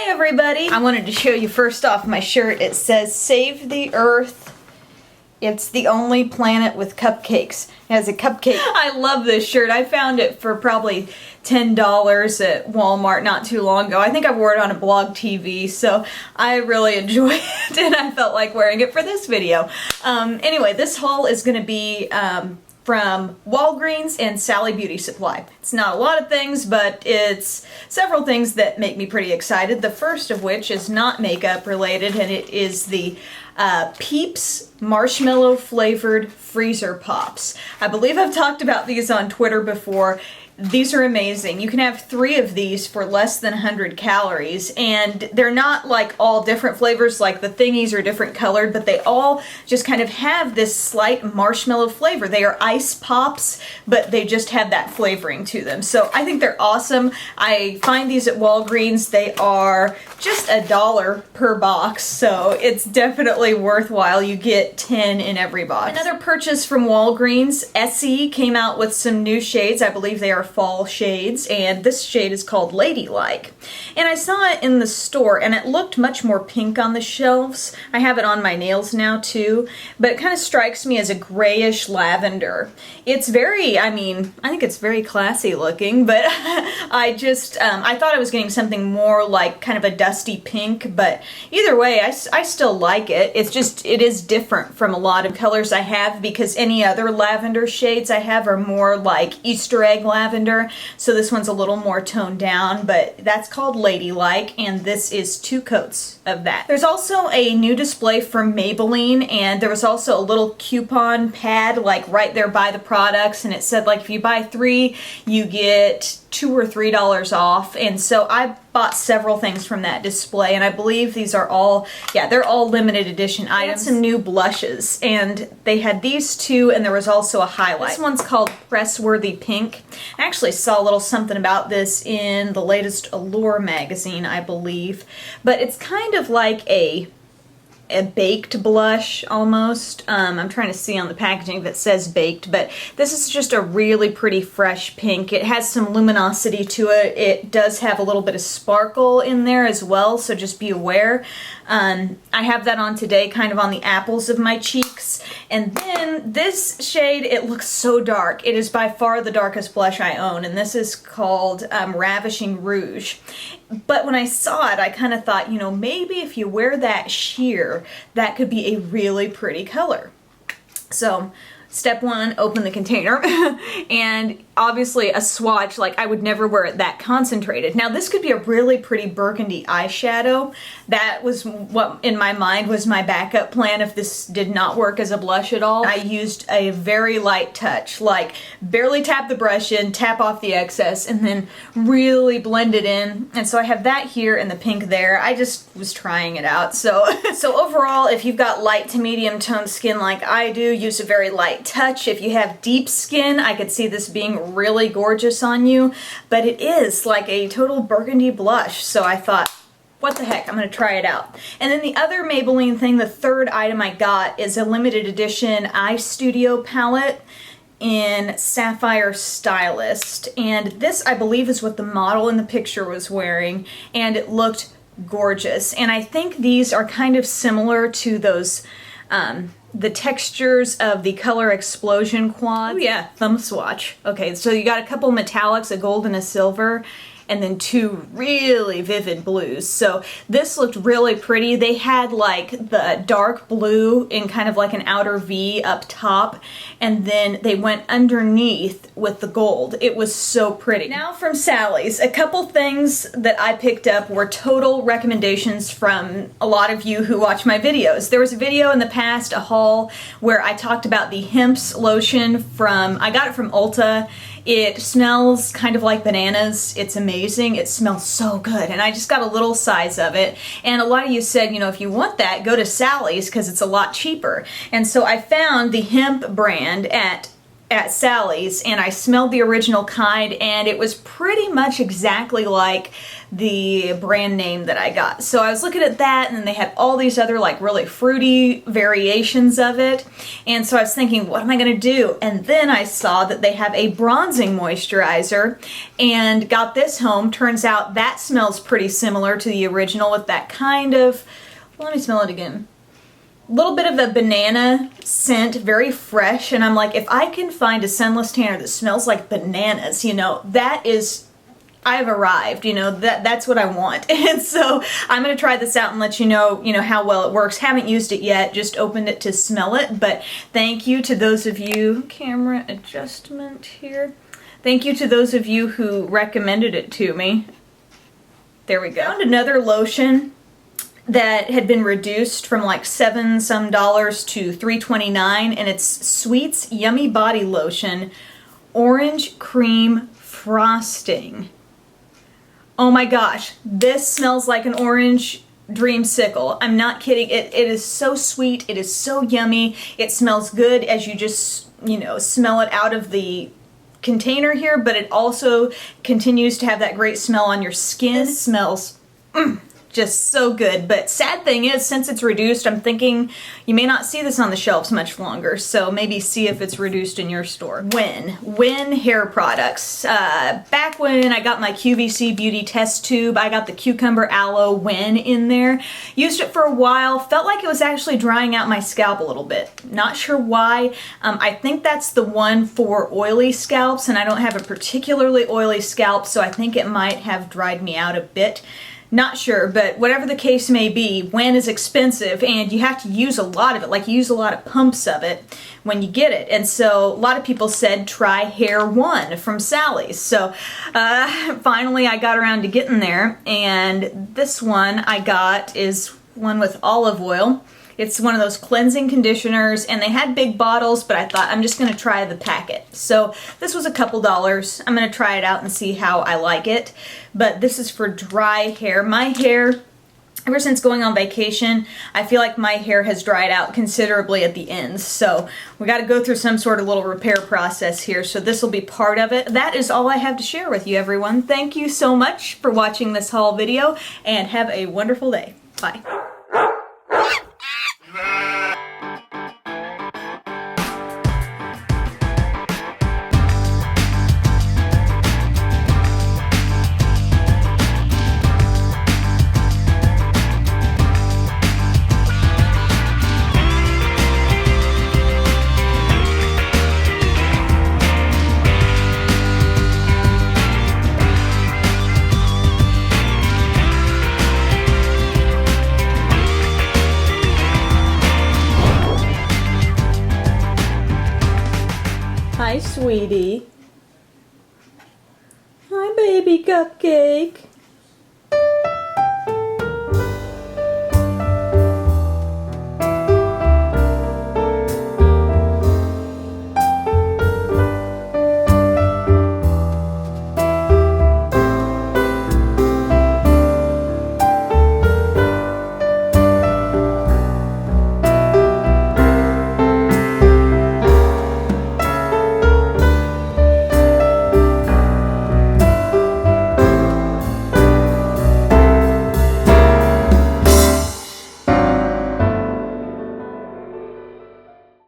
Hi everybody! I wanted to show you first off my shirt. It says Save the Earth. It's the only planet with cupcakes. It has a cupcake. I love this shirt. I found it for probably $10 at Walmart not too long ago. I think I wore it on a blog TV, so I really enjoy it and I felt like wearing it for this video. Anyway, this haul is going to be from Walgreens and Sally Beauty Supply. It's not a lot of things, but it's several things that make me pretty excited. The first of which is not makeup related, and it is the Peeps Marshmallow flavored freezer pops. I believe I've talked about these on Twitter before. These are amazing. You can have 3 of these for less than 100 calories, and they're not like all different flavors, like the thingies are different colored, but they all just kind of have this slight marshmallow flavor. They are ice pops, but they just have that flavoring to them. So I think they're awesome. I find these at Walgreens. They are just $1 per box, so it's definitely worthwhile. You get 10 in every box. Another purchase from Walgreens, Essie came out with some new shades. I believe they are fall shades, and this shade is called Ladylike. And I saw it in the store, and it looked much more pink on the shelves. I have it on my nails now too, but it kind of strikes me as a grayish lavender. It's very, I think it's very classy looking, but I thought I was getting something more like kind of a dusty pink, but either way, I still like it. It's just, it is different from a lot of colors I have, because any other lavender shades I have are more like Easter egg lavender, so this one's a little more toned down, but that's called Ladylike, and this is 2 coats of that. There's also a new display from Maybelline, and there was also a little coupon pad like right there by the products, and it said like if you buy 3 you get $2 or $3 off, and so I bought several things from that display, and I believe these are all, yeah, they're all limited edition items. Some new blushes, and they had these 2, and there was also a highlight. This one's called Pressworthy Pink. I actually saw a little something about this in the latest Allure magazine, I believe, but it's kind of like a baked blush almost. I'm trying to see on the packaging if it says baked, but this is just a really pretty fresh pink. It has some luminosity to it. It does have a little bit of sparkle in there as well, so just be aware. I have that on today, kind of on the apples of my cheeks. And then this shade, it looks so dark. It is by far the darkest blush I own, and this is called Ravishing Rouge. But when I saw it, I kind of thought, you know, maybe if you wear that sheer, that could be a really pretty color. So, step 1, open the container, and obviously a swatch, like I would never wear it that concentrated. Now this could be a really pretty burgundy eyeshadow. That was what in my mind was my backup plan if this did not work as a blush at all. I used a very light touch, like barely tap the brush in, tap off the excess, and then really blend it in. And so I have that here and the pink there. I just was trying it out. So overall, if you've got light to medium toned skin like I do, use a very light touch. If you have deep skin, I could see this being really gorgeous on you, but it is like a total burgundy blush, so I thought, what the heck, I'm going to try it out. And then the other Maybelline thing, the third item I got, is a limited edition Eye Studio palette in Sapphire Stylist, and this I believe is what the model in the picture was wearing, and it looked gorgeous. And I think these are kind of similar to those the textures of the Color Explosion quad. Oh yeah, thumb swatch. Okay, so you got a couple metallics, a gold and a silver, and then 2 really vivid blues. So this looked really pretty. They had like the dark blue in kind of like an outer V up top, and then they went underneath with the gold. It was so pretty. Now from Sally's, a couple things that I picked up were total recommendations from a lot of you who watch my videos. There was a video in the past, a haul, where I talked about the Hemp's lotion from, I got it from Ulta. It smells kind of like bananas. It's amazing. It smells so good. And I just got a little size of it. And a lot of you said, you know, if you want that, go to Sally's because it's a lot cheaper. And so I found the hemp brand at at Sally's, and I smelled the original kind, and it was pretty much exactly like the brand name that I got. So I was looking at that, and then they had all these other like really fruity variations of it, and so I was thinking, what am I gonna do? And then I saw that they have a bronzing moisturizer and got this home. Turns out that smells pretty similar to the original with that kind of, well, let me smell it again. Little bit of a banana scent, very fresh, and I'm like, if I can find a sunless tanner that smells like bananas, you know, that is, I've arrived, you know, that's what I want. And so I'm going to try this out and let you know, how well it works. Haven't used it yet, just opened it to smell it, but thank you to those of you, camera adjustment here. Thank you to those of you who recommended it to me. There we go. Found another lotion that had been reduced from like $7 some to $3.29, and it's Sweet's Yummy Body Lotion Orange Cream Frosting. Oh my gosh, this smells like an orange dreamsicle. I'm not kidding. It is so sweet. It is so yummy. It smells good as you just, smell it out of the container here, but it also continues to have that great smell on your skin. It smells just so good. But sad thing is, since it's reduced, I'm thinking you may not see this on the shelves much longer, so maybe see if it's reduced in your store. Win hair products. Back when I got my QVC beauty test tube, I got the Cucumber Aloe Win in there. Used it for a while, felt like it was actually drying out my scalp a little bit. Not sure why. I think that's the one for oily scalps, and I don't have a particularly oily scalp, so I think it might have dried me out a bit. Not sure, but whatever the case may be, Win is expensive and you have to use a lot of it, like you use a lot of pumps of it when you get it. And so a lot of people said try Hair One from Sally's. So finally I got around to getting there, and this one I got is one with olive oil. It's one of those cleansing conditioners, and they had big bottles, but I thought I'm just going to try the packet. So this was a couple dollars. I'm going to try it out and see how I like it. But this is for dry hair. My hair, ever since going on vacation, I feel like my hair has dried out considerably at the ends. So we got to go through some sort of little repair process here. So this will be part of it. That is all I have to share with you, everyone. Thank you so much for watching this haul video, and have a wonderful day. Bye. Hi, sweetie. Hi, baby Cupcake.